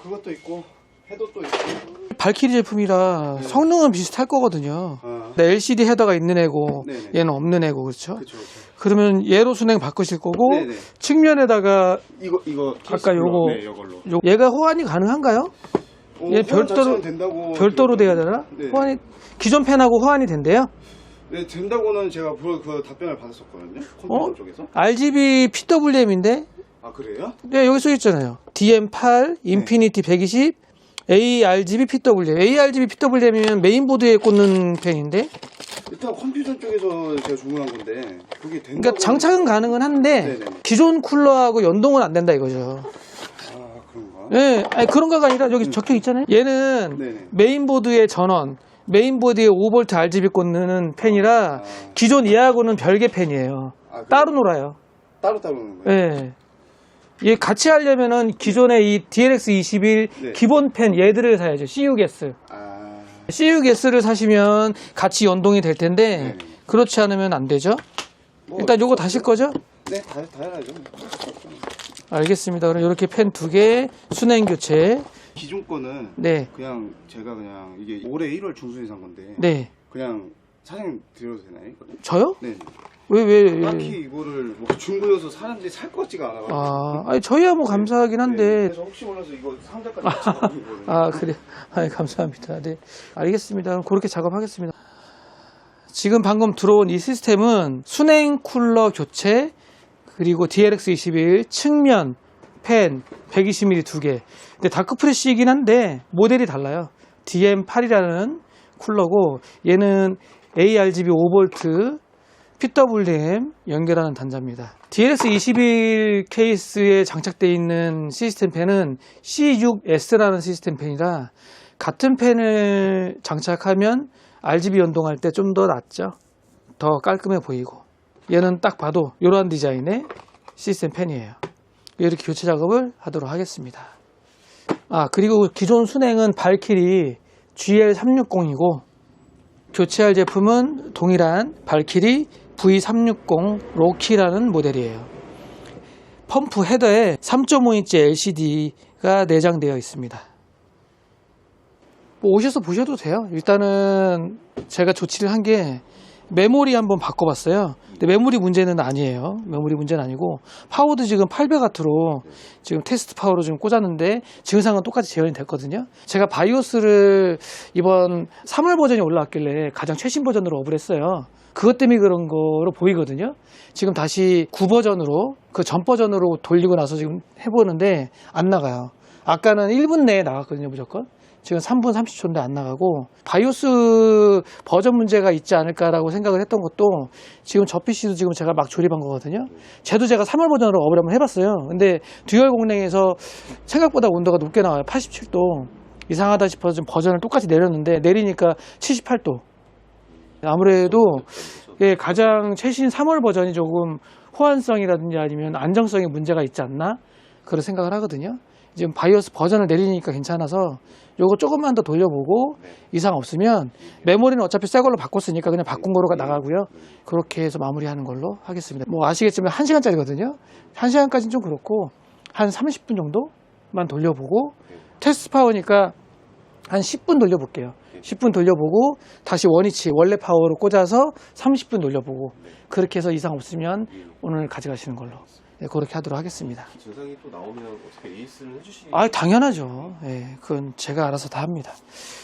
Speaker 5: 그것도 있고 헤드도 있고.
Speaker 1: 발키리 제품이라 성능은 비슷할 거거든요. 근데 LCD 헤더가 있는 애고
Speaker 5: 네네.
Speaker 1: 얘는 없는 애고 그렇죠?
Speaker 5: 그렇죠.
Speaker 1: 그러면 얘로 순행 바꾸실 거고
Speaker 5: 네네.
Speaker 1: 측면에다가
Speaker 5: 이거
Speaker 1: 아까 요거
Speaker 5: 네, 이걸로.
Speaker 1: 얘가 호환이 가능한가요? 얘 별도로
Speaker 5: 된다고
Speaker 1: 별도로 돼야 되나?
Speaker 5: 네.
Speaker 1: 호환이 기존 펜하고 호환이 된대요?
Speaker 5: 네, 된다고는 제가 그 답변을 받았었거든요. 컴퓨터 쪽에서.
Speaker 1: RGB PWM인데?
Speaker 5: 아, 그래요?
Speaker 1: 네, 여기 써 있잖아요. DM8, 인피니티 120, ARGB PWM. ARGB PWM이면 메인보드에 꽂는 펜인데?
Speaker 5: 일단 컴퓨터 쪽에서 제가 주문한 건데 그게 된다고.
Speaker 1: 그러니까 장착은 가능은 한데
Speaker 5: 네네.
Speaker 1: 기존 쿨러하고 연동은 안 된다 이거죠.
Speaker 5: 아, 그런가?
Speaker 1: 네, 아니 그런가가 아니라 여기 적혀 있잖아요. 얘는
Speaker 5: 네네.
Speaker 1: 메인보드의 전원, 메인보드에 5V RGB 꽂는 펜이라 기존 얘하고는 별개 펜이에요.
Speaker 5: 그래요?
Speaker 1: 따로 놀아요.
Speaker 5: 따로 놓는 거예요?
Speaker 1: 네. 얘 같이 하려면은 기존의 이 DLX21
Speaker 5: 네.
Speaker 1: 기본 펜 얘들을 사야죠. CU-GS.
Speaker 5: 아,
Speaker 1: CU-GS를 사시면 같이 연동이 될 텐데
Speaker 5: 네네.
Speaker 1: 그렇지 않으면 안 되죠. 일단 요거 다실 거죠?
Speaker 5: 네, 다 해야죠.
Speaker 1: 알겠습니다. 그럼 이렇게 펜 2개 순행 교체.
Speaker 5: 기존 거는
Speaker 1: 네.
Speaker 5: 그냥 제가 그냥 이게 올해 1월 중순에 산 건데
Speaker 1: 네.
Speaker 5: 그냥 사장님 드려도 되나요? 이거?
Speaker 1: 저요?
Speaker 5: 네.
Speaker 1: 왜?
Speaker 5: 딱히 이거를 중고여서 사람들이 살 것 같지가 않아가지고.
Speaker 1: 아니 저희야 뭐 감사하긴 한데.
Speaker 5: 네, 그래서 혹시 몰라서 이거 상자까지 같이 갖고 있거든요.
Speaker 1: 그래. 감사합니다. 네. 알겠습니다. 그럼 그렇게 작업하겠습니다. 지금 방금 들어온 이 시스템은 순행 쿨러 교체, 그리고 DLX21 측면 팬 120mm 2개. 근데 다크프레쉬이긴 한데 모델이 달라요. DM8이라는 쿨러고 얘는 ARGB 5V PWM 연결하는 단자입니다. DLS21 케이스에 장착되어 있는 시스템 팬은 C6S라는 시스템 팬이라 같은 팬을 장착하면 RGB 연동할 때 좀 더 낫죠. 더 깔끔해 보이고. 얘는 딱 봐도 이러한 디자인의 시스템 팬이에요. 이렇게 교체 작업을 하도록 하겠습니다. 그리고 기존 순행은 발키리 GL360이고 교체할 제품은 동일한 발키리 V360 로키라는 모델이에요. 펌프 헤더에 3.5인치 LCD가 내장되어 있습니다. 오셔서 보셔도 돼요. 일단은 제가 조치를 한 게 메모리 한번 바꿔봤어요. 근데 메모리 문제는 아니에요. 메모리 문제는 아니고 파워도 지금 800W로 지금 테스트 파워로 지금 꽂았는데 증상은 똑같이 재현이 됐거든요. 제가 바이오스를 이번 3월 버전이 올라왔길래 가장 최신 버전으로 업을 했어요. 그것 때문에 그런 거로 보이거든요. 지금 다시 9버전으로 그 전 버전으로 돌리고 나서 지금 해보는데 안 나가요. 아까는 1분 내에 나갔거든요, 무조건. 지금 3분 30초인데 안 나가고 바이오스 버전 문제가 있지 않을까라고 생각을 했던 것도 지금 저 PC도 지금 제가 막 조립한 거거든요. 쟤도 제가 3월 버전으로 업을 한번 해봤어요. 근데 듀얼 공랭에서 생각보다 온도가 높게 나와요. 87도. 이상하다 싶어서 좀 버전을 똑같이 내렸는데 내리니까 78도. 아무래도 가장 최신 3월 버전이 조금 호환성이라든지 아니면 안정성에 문제가 있지 않나 그런 생각을 하거든요. 지금 바이오스 버전을 내리니까 괜찮아서 요거 조금만 더 돌려보고 이상 없으면 메모리는 어차피 새 걸로 바꿨으니까 그냥 바꾼 거로 나가고요. 그렇게 해서 마무리하는 걸로 하겠습니다. 뭐 아시겠지만 1시간짜리거든요. 1시간까지는 좀 그렇고 한 30분 정도만 돌려보고 테스트 파워니까 한 10분 돌려볼게요. 10분 돌려보고 다시 원위치 원래 파워로 꽂아서 30분 돌려보고 그렇게 해서 이상 없으면 오늘 가져가시는 걸로 그렇게 하도록 하겠습니다.
Speaker 6: 증상이 또 나오면 어떻게 에이스를 해주시는?
Speaker 1: 당연하죠. 그건 제가 알아서 다 합니다.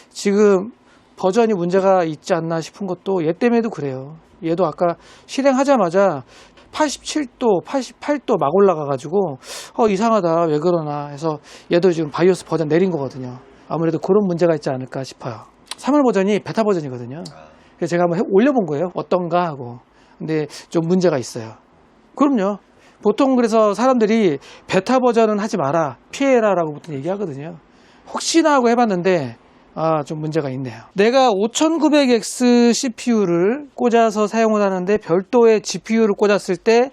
Speaker 1: 지금 버전이 문제가 있지 않나 싶은 것도 얘 때문에도 그래요. 얘도 아까 실행하자마자 87도, 88도 막 올라가가지고 이상하다 왜 그러나 해서 얘도 지금 바이오스 버전 내린 거거든요. 아무래도 그런 문제가 있지 않을까 싶어요. 3월 버전이 베타 버전이거든요. 그래서 제가 한번 올려본 거예요. 어떤가 하고. 근데 좀 문제가 있어요. 그럼요. 보통 그래서 사람들이 베타 버전은 하지 마라, 피해라 라고 보통 얘기하거든요. 혹시나 하고 해봤는데 좀 문제가 있네요. 내가 5900X CPU를 꽂아서 사용을 하는데 별도의 GPU를 꽂았을 때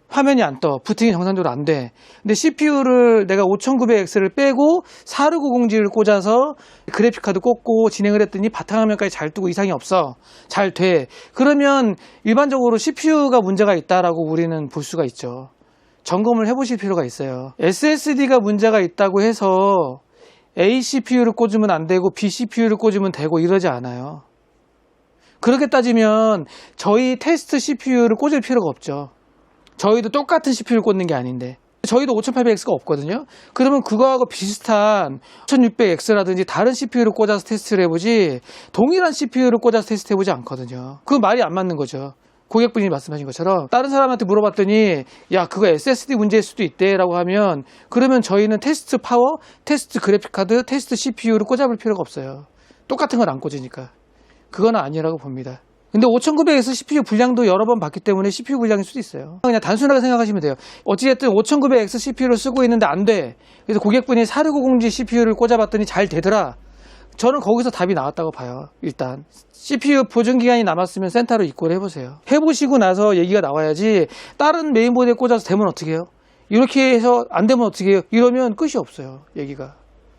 Speaker 1: 화면이 안 떠. 부팅이 정상적으로 안 돼. 근데 CPU를 내가 5900X를 빼고 4690G를 꽂아서 그래픽카드 꽂고 진행을 했더니 바탕화면까지 잘 뜨고 이상이 없어. 잘 돼. 그러면 일반적으로 CPU가 문제가 있다라고 우리는 볼 수가 있죠. 점검을 해보실 필요가 있어요. SSD가 문제가 있다고 해서 A CPU를 꽂으면 안 되고 B CPU를 꽂으면 되고 이러지 않아요. 그렇게 따지면 저희 테스트 CPU를 꽂을 필요가 없죠. 저희도 똑같은 CPU를 꽂는 게 아닌데 저희도 5800X가 없거든요. 그러면 그거하고 비슷한 1600X라든지 다른 CPU를 꽂아서 테스트를 해보지 동일한 CPU를 꽂아서 테스트 해보지 않거든요. 그건 말이 안 맞는 거죠. 고객분이 말씀하신 것처럼 다른 사람한테 물어봤더니 야 그거 SSD 문제일 수도 있대 라고 하면 그러면 저희는 테스트 파워, 테스트 그래픽카드, 테스트 CPU를 꽂아볼 필요가 없어요. 똑같은 건 안 꽂으니까. 그건 아니라고 봅니다. 근데 5900X CPU 분량도 여러 번 봤기 때문에 CPU 분량일 수도 있어요. 그냥 단순하게 생각하시면 돼요. 어찌됐든 5900X CPU를 쓰고 있는데 안 돼. 그래서 고객분이 4690G CPU를 꽂아봤더니 잘 되더라. 저는 거기서 답이 나왔다고 봐요. 일단 CPU 보증기간이 남았으면 센터로 입고를 해보세요. 해보시고 나서 얘기가 나와야지 다른 메인보드에 꽂아서 되면 어떻게 해요? 이렇게 해서 안 되면 어떻게 해요? 이러면 끝이 없어요. 얘기가.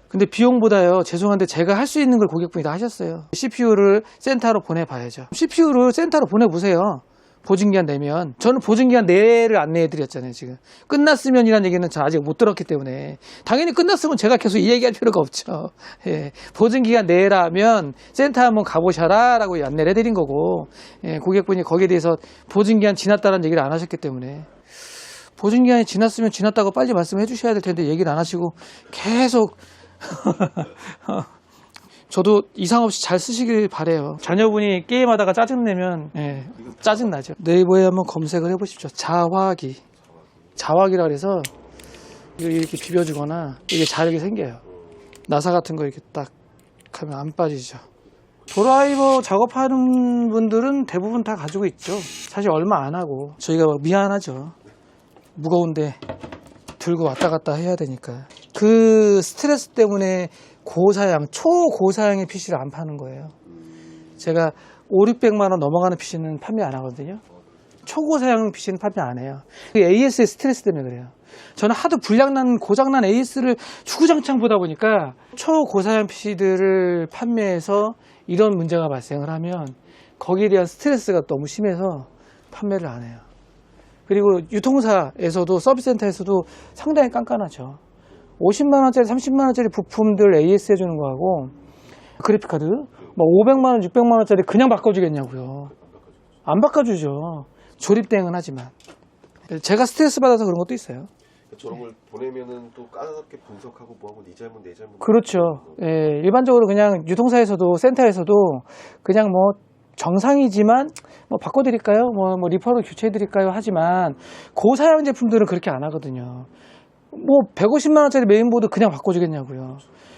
Speaker 1: 근데 비용보다요, 죄송한데 제가 할 수 있는 걸 고객분이 다 하셨어요. CPU를 센터로 보내봐야죠. CPU를 센터로 보내보세요. 보증기한 내면. 저는 보증기한 내를 안내해드렸잖아요, 지금. 끝났으면이라는 얘기는 저 아직 못 들었기 때문에. 당연히 끝났으면 제가 계속 이 얘기할 필요가 없죠. 예. 보증기한 내라면 센터 한번 가보셔라 라고 안내를 해드린 거고, 예. 고객분이 거기에 대해서 보증기한 지났다는 얘기를 안 하셨기 때문에. 보증기한이 지났으면 지났다고 빨리 말씀해 주셔야 될 텐데 얘기를 안 하시고 계속 저도 이상 없이 잘 쓰시길 바래요. 자녀분이 게임하다가 짜증내면 짜증나죠. 네이버에 한번 검색을 해보십시오. 자화기라 그래서 이렇게 비벼주거나 이게 자르게 생겨요. 나사 같은 거 이렇게 딱 하면 안 빠지죠. 드라이버 작업하는 분들은 대부분 다 가지고 있죠. 사실 얼마 안 하고 저희가 미안하죠. 무거운데 들고 왔다 갔다 해야 되니까. 그 스트레스 때문에 고사양, 초고사양의 PC를 안 파는 거예요. 제가 500~600만 원 넘어가는 PC는 판매 안 하거든요. 초고사양 PC는 판매 안 해요. AS의 스트레스 때문에 그래요. 저는 하도 불량난 고장난 AS를 주구장창 보다 보니까 초고사양 PC들을 판매해서 이런 문제가 발생을 하면 거기에 대한 스트레스가 너무 심해서 판매를 안 해요. 그리고 유통사에서도 서비스센터에서도 상당히 깐깐하죠. 50만원짜리 30만원짜리 부품들 AS 해주는 거하고 그래픽카드 뭐 500만원 600만원짜리 그냥 바꿔주겠냐고요. 안 바꿔주죠. 조립대행은 하지만 제가 스트레스 받아서 그런 것도 있어요.
Speaker 6: 저런 걸 보내면은 또 까다롭게 분석하고 뭐하고 네 잘못 내 잘못.
Speaker 1: 그렇죠. 예, 일반적으로 그냥 유통사에서도 센터에서도 그냥 뭐 정상이지만 뭐 바꿔드릴까요? 뭐 리퍼로 교체해드릴까요? 하지만 고사양 제품들은 그렇게 안 하거든요. 뭐 150만원짜리 메인보드 그냥 바꿔주겠냐고요.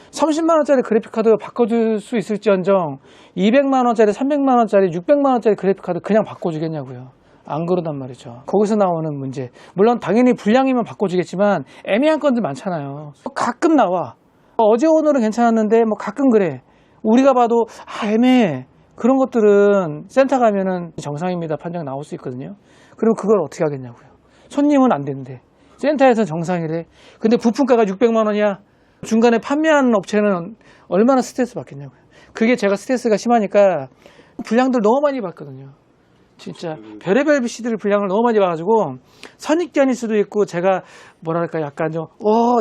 Speaker 1: 30만원짜리 그래픽카드 바꿔줄 수 있을지언정 200만원짜리 300만원짜리 600만원짜리 그래픽카드 그냥 바꿔주겠냐고요. 안 그러단 말이죠. 거기서 나오는 문제. 물론 당연히 불량이면 바꿔주겠지만 애매한 건들 많잖아요. 가끔 나와. 어제 오늘은 괜찮았는데 뭐 가끔 그래. 우리가 봐도 애매해. 그런 것들은 센터 가면은 정상입니다 판정 나올 수 있거든요. 그럼 그걸 어떻게 하겠냐고요. 손님은 안 되는데 센터에서는 정상이래. 근데 부품가가 600만 원이야. 중간에 판매하는 업체는 얼마나 스트레스 받겠냐고요. 그게 제가 스트레스가 심하니까 불량들 너무 많이 받거든요. 진짜 별의별 PC들 불량을 너무 많이 봐가지고 선입견일 수도 있고 제가 뭐랄까 약간 좀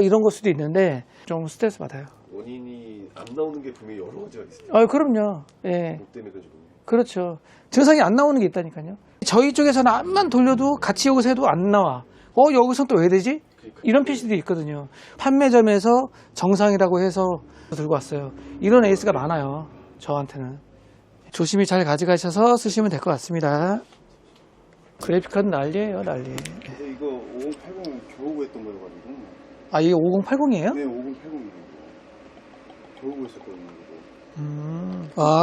Speaker 1: 이런 걸 수도 있는데 좀 스트레스 받아요.
Speaker 6: 원인이 안 나오는 게 분명히 여러 가지가 있어요.
Speaker 1: 그럼요. 예.
Speaker 6: 목 때문에 가지고.
Speaker 1: 그렇죠. 증상이 안 나오는 게 있다니까요. 저희 쪽에서는 암만 돌려도 같이 여기서 해도 안 나와. 여기서 또 왜 되지? 이런 PC도 있거든요. 판매점에서 정상이라고 해서 들고 왔어요. 이런 에이스가 많아요. 저한테는. 조심히 잘 가져가셔서 쓰시면 될 것 같습니다. 그래픽카드 난리예요, 난리.
Speaker 7: 이거 5080 겨우 구했던 거여가지고.
Speaker 1: 이게 5080이에요?
Speaker 7: 네, 5080이에요. 겨우 구했었거든요.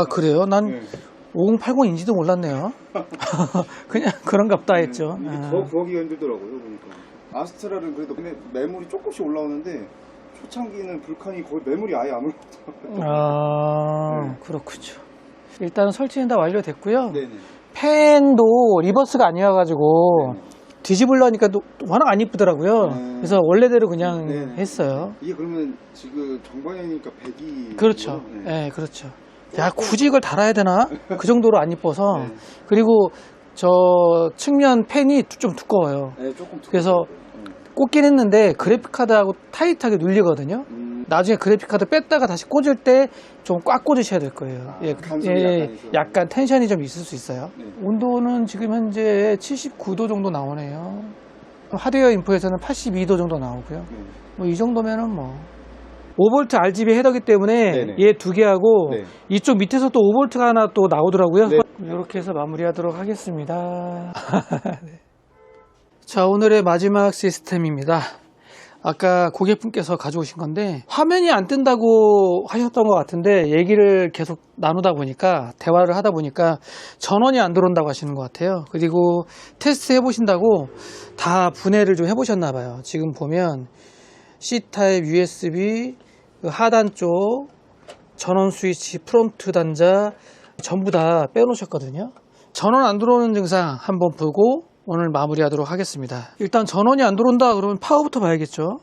Speaker 1: 그래요? 난
Speaker 7: 네.
Speaker 1: 5080인지도 몰랐네요. 그냥 그런갑다 했죠.
Speaker 7: 이게 더 구하기가 힘들더라고요, 보니까. 아스트랄은 그래도 근데 매물이 조금씩 올라오는데 초창기는 불칸이 거의 매물이 아예 안 올라오더라고요.
Speaker 1: 그렇군요. 일단 설치는 다 완료됐고요.
Speaker 7: 네네.
Speaker 1: 팬도 리버스가 아니어가지고 뒤집으려니까 워낙 안 이쁘더라고요.
Speaker 7: 네.
Speaker 1: 그래서 원래대로 그냥
Speaker 7: 네.
Speaker 1: 했어요.
Speaker 7: 이게 그러면 지금 정방향이니까 100이.
Speaker 1: 그렇죠. 네, 그렇죠. 야, 굳이 이걸 달아야 되나? 그 정도로 안 이뻐서.
Speaker 7: 네.
Speaker 1: 그리고 저 측면 팬이 좀 두꺼워요.
Speaker 7: 네, 조금
Speaker 1: 그래서 꽂긴 했는데 그래픽카드하고 타이트하게 눌리거든요. 나중에 그래픽카드 뺐다가 다시 꽂을 때 좀 꽉 꽂으셔야 될 거예요. 약간 텐션이 좀 있을 수 있어요.
Speaker 7: 네.
Speaker 1: 온도는 지금 현재 79도 정도 나오네요. 하드웨어 인포에서는 82도 정도 나오고요. 뭐 이 정도면은 뭐 5V RGB 헤더기 때문에
Speaker 7: 네네.
Speaker 1: 얘 두 개하고
Speaker 7: 네.
Speaker 1: 이쪽 밑에서 또 5V가 하나 또 나오더라고요.
Speaker 7: 네.
Speaker 1: 이렇게 해서 마무리하도록 하겠습니다. 네. 자, 오늘의 마지막 시스템입니다. 아까 고객분께서 가져오신 건데 화면이 안 뜬다고 하셨던 것 같은데 얘기를 계속 나누다 보니까 대화를 하다 보니까 전원이 안 들어온다고 하시는 것 같아요. 그리고 테스트 해보신다고 다 분해를 좀 해보셨나 봐요. 지금 보면 C타입 USB 하단 쪽 전원 스위치 프론트 단자 전부 다 빼놓으셨거든요. 전원 안 들어오는 증상 한번 보고 오늘 마무리하도록 하겠습니다. 일단 전원이 안 들어온다 그러면 파워부터 봐야겠죠.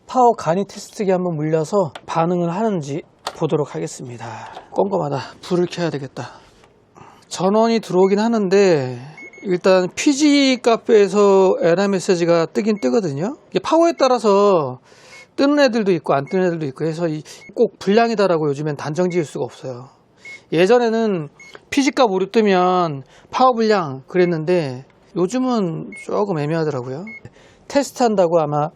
Speaker 1: 파워 간이 테스트기 한번 물려서 반응을 하는지 보도록 하겠습니다. 꼼꼼하다. 불을 켜야 되겠다. 전원이 들어오긴 하는데 일단 PG 카페에서 에러 메시지가 뜨긴 뜨거든요. 이게 파워에 따라서 뜨는 애들도 있고 안 뜨는 애들도 있고 해서 꼭 불량이다라고 요즘엔 단정 지을 수가 없어요. 예전에는 PG값 오류 뜨면 파워 불량 그랬는데 요즘은 조금 애매하더라고요. 테스트한다고 아마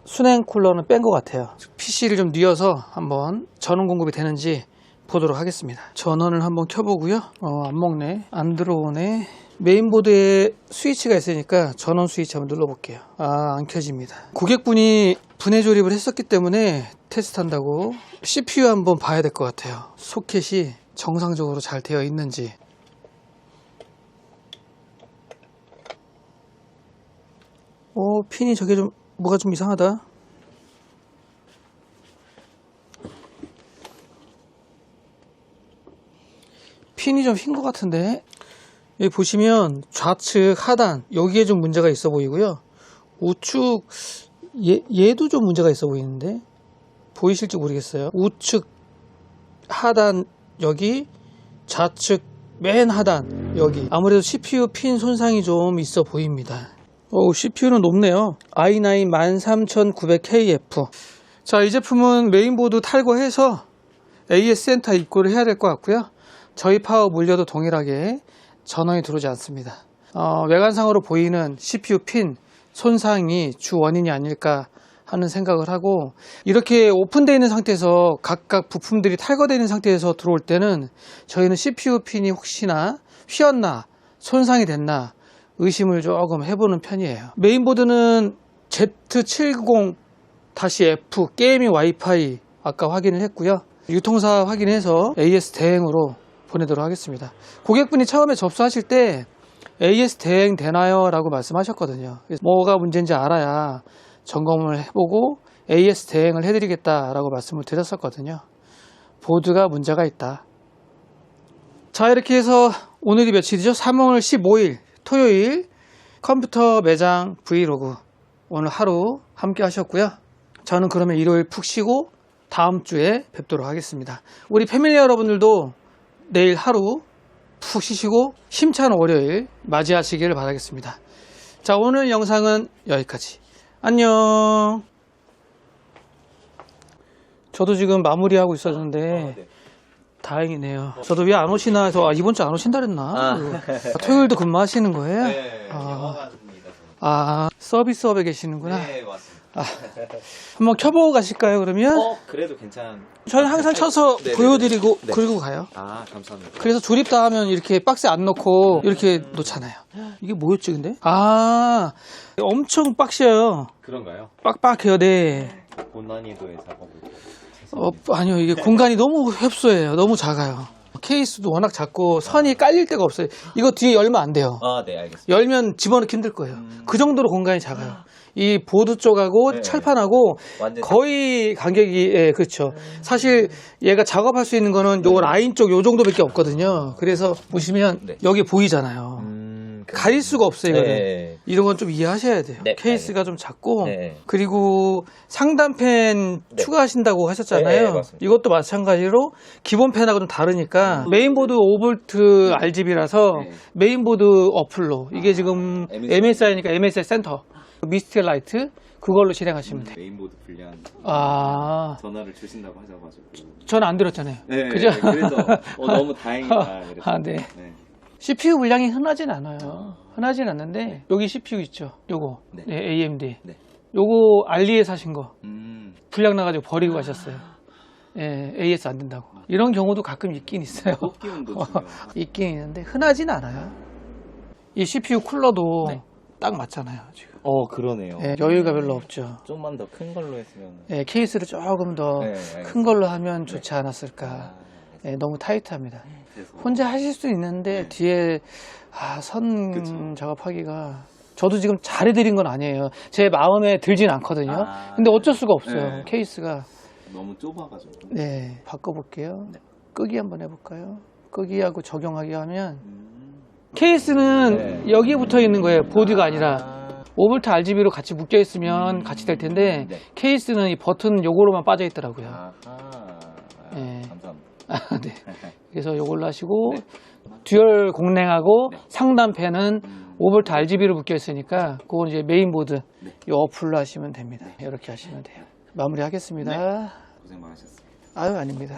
Speaker 1: 순행 쿨러는 뺀 것 같아요. PC를 좀 뉘어서 한번 전원 공급이 되는지 보도록 하겠습니다. 전원을 한번 켜보고요. 안 먹네. 안 들어오네. 메인보드에 스위치가 있으니까 전원 스위치 한번 눌러볼게요. 안 켜집니다. 고객분이 분해 조립을 했었기 때문에 테스트한다고 CPU 한번 봐야 될 것 같아요. 소켓이 정상적으로 잘 되어 있는지. 핀이 저게 좀 뭐가 좀 이상하다. 핀이 좀 휜 것 같은데. 여기 보시면 좌측 하단 여기에 좀 문제가 있어 보이고요. 우측 얘도 좀 문제가 있어 보이는데 보이실지 모르겠어요. 우측 하단 여기, 좌측 맨 하단 여기, 아무래도 CPU 핀 손상이 좀 있어 보입니다. CPU는 높네요. i9 13900KF. 자, 이 제품은 메인보드 탈거해서 AS 센터 입고를 해야 될 것 같고요. 저희 파워 물려도 동일하게 전원이 들어오지 않습니다. 외관상으로 보이는 CPU 핀 손상이 주 원인이 아닐까 하는 생각을 하고, 이렇게 오픈되어 있는 상태에서 각각 부품들이 탈거되어 있는 상태에서 들어올 때는 저희는 CPU 핀이 혹시나 휘었나 손상이 됐나 의심을 조금 해보는 편이에요. 메인보드는 Z70-F 게이밍 와이파이 아까 확인을 했고요. 유통사 확인해서 AS 대행으로 보내도록 하겠습니다. 고객분이 처음에 접수하실 때 AS 대행 되나요? 라고 말씀하셨거든요. 뭐가 문제인지 알아야 점검을 해보고 AS 대행을 해드리겠다라고 말씀을 드렸었거든요. 보드가 문제가 있다. 자, 이렇게 해서 오늘이 며칠이죠? 3월 15일 토요일 컴퓨터 매장 브이로그 오늘 하루 함께 하셨고요. 저는 그러면 일요일 푹 쉬고 다음 주에 뵙도록 하겠습니다. 우리 패밀리 여러분들도 내일 하루 푹 쉬시고 힘찬 월요일 맞이하시기를 바라겠습니다. 자, 오늘 영상은 여기까지. 안녕. 저도 지금 마무리하고 있었는데
Speaker 8: 네.
Speaker 1: 다행이네요. 저도 왜 안 오시나 해서 이번 주 안 오신다 그랬나? 토요일도 근무하시는 거예요?
Speaker 8: 네,
Speaker 1: 영업하십니다. 서비스업에 계시는구나.
Speaker 8: 네, 맞습니다.
Speaker 1: 한번 켜보고 가실까요, 그러면?
Speaker 8: 그래도 괜찮.
Speaker 1: 저는 항상 쳐서
Speaker 8: 네네네.
Speaker 1: 보여드리고
Speaker 8: 네.
Speaker 1: 그리고 가요.
Speaker 8: 감사합니다.
Speaker 1: 그래서 조립 다 하면 이렇게 박스에 안 넣고 이렇게 놓잖아요. 이게 뭐였지 근데? 엄청 빡셔요.
Speaker 8: 그런가요?
Speaker 1: 빡빡해요. 네.
Speaker 8: 고난이도의 작업을.
Speaker 1: 아니요, 이게 공간이 너무 협소해요. 너무 작아요. 케이스도 워낙 작고 선이 깔릴 데가 없어요. 이거 뒤에 열면 안 돼요.
Speaker 8: 네, 알겠습니다.
Speaker 1: 열면 집어넣기 힘들 거예요. 그 정도로 공간이 작아요. 이 보드 쪽하고
Speaker 8: 네.
Speaker 1: 철판하고
Speaker 8: 완전
Speaker 1: 거의 간격이, 그렇죠. 사실 얘가 작업할 수 있는 거는 요 라인 쪽 요 정도밖에 없거든요. 그래서 보시면
Speaker 8: 네.
Speaker 1: 여기 보이잖아요. 가릴 수가 없어요, 이거는.
Speaker 8: 네.
Speaker 1: 이런 건 좀 이해하셔야 돼요.
Speaker 8: 네,
Speaker 1: 케이스가 좀 작고,
Speaker 8: 네.
Speaker 1: 그리고 상단팬
Speaker 8: 네.
Speaker 1: 추가하신다고 하셨잖아요.
Speaker 8: 네, 맞습니다.
Speaker 1: 이것도 마찬가지로 기본 팬하고 좀 다르니까 메인보드 5V RGB라서
Speaker 8: 네.
Speaker 1: 메인보드 어플로 이게 지금 MSI니까 MSI 센터 미스틸 라이트 그걸로 실행하시면 돼요.
Speaker 8: 메인보드 불리한 전화를 주신다고 하셔가지고.
Speaker 1: 저는 안 들었잖아요.
Speaker 8: 네,
Speaker 1: 그죠?
Speaker 8: 그래서 너무 다행이다. 그래서.
Speaker 1: 네.
Speaker 8: 네.
Speaker 1: CPU 분량이 흔하진 않아요. 흔하진 않는데 여기 CPU 있죠. 요거
Speaker 8: 네.
Speaker 1: 네, AMD.
Speaker 8: 네.
Speaker 1: 요거 알리에 사신 거 불량 나가지고 버리고 가셨어요. 예, AS 안 된다고. 이런 경우도 가끔 있긴 있어요.
Speaker 8: 뽑기운도 중요하고.
Speaker 1: 있긴 있는데 흔하진 않아요. 이 CPU 쿨러도
Speaker 8: 네.
Speaker 1: 딱 맞잖아요. 지금.
Speaker 8: 그러네요.
Speaker 1: 예, 여유가 별로 없죠.
Speaker 8: 좀만 더 큰 걸로 했으면.
Speaker 1: 예, 케이스를 조금 더
Speaker 8: 네,
Speaker 1: 큰 걸로 하면 좋지 않았을까. 예, 너무 타이트합니다. 혼자 하실 수 있는데 뒤에 선
Speaker 8: 그쵸.
Speaker 1: 작업하기가 저도 지금 잘해드린 건 아니에요. 제 마음에 들진 않거든요. 근데 어쩔 수가 없어요.
Speaker 8: 네.
Speaker 1: 케이스가.
Speaker 8: 너무 좁아가지고.
Speaker 1: 네, 바꿔볼게요. 끄기 한번 해볼까요? 끄기하고 적용하기 하면 케이스는
Speaker 8: 네.
Speaker 1: 여기에 붙어 있는 거예요. 보드가 아니라 5V RGB로 같이 묶여 있으면 같이 될 텐데
Speaker 8: 네.
Speaker 1: 케이스는 이 버튼 요거로만 빠져 있더라고요. 네.
Speaker 8: 감사합니다.
Speaker 1: 네. 그래서 요걸로 하시고 듀얼 공랭하고 상단팬은 5V RGB로 묶여 있으니까 그건 이제 메인보드 이 어플로 하시면 됩니다. 이렇게 하시면 돼요. 마무리하겠습니다.
Speaker 8: 고생 많으셨습니다.
Speaker 1: 아유, 아닙니다.